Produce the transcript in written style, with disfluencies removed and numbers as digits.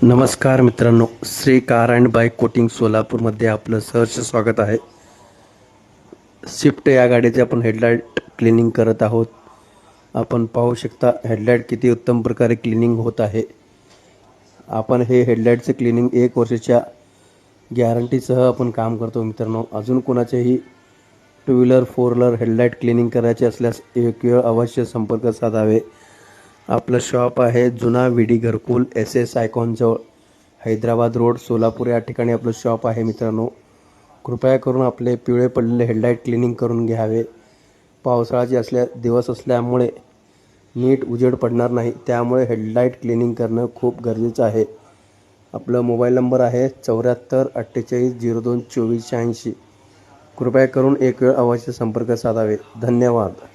नमस्कार मित्रांनो, Shri car and bike coating सोलापूरमध्ये आपलं सहर्ष स्वागत आहे. स्विफ्ट या गाडीचे आपण हेडलाईट क्लिनिंग करत आहोत. आपण पाहू शकता हेडलाईट किती उत्तम प्रकारे क्लिनिंग होत आहे. आपण हे हेडलाईटचे क्लिनिंग 1 वर्षाच्या गॅरंटीसह आपण काम करतो. मित्रांनो, अजून कोणाचेही 2 व्हीलर 4 व्हीलर हेडलाईट क्लिनिंग करायचे असल्यास एक वेळ अवश्य संपर्क साधावे. आपलं शॉप आहे जुना विडी घरकुल SS आयकॉनजवळ, हैदराबाद रोड, सोलापूर या ठिकाणी आपलं शॉप आहे. मित्रांनो, कृपया करून आपले पिवळे पडलेले हेडलाईट क्लिनिंग करून घ्यावे. पावसाळ्याचे दिवस असल्यामुळे नीट उजेड पडणार नाही, त्यामुळे हेडलाईट क्लिनिंग करणं खूप गरजेचं आहे. आपला मोबाईल नंबर आहे 74 48 02 24 86. कृपया करून एक वेळ अवश्य संपर्क साधावे. धन्यवाद.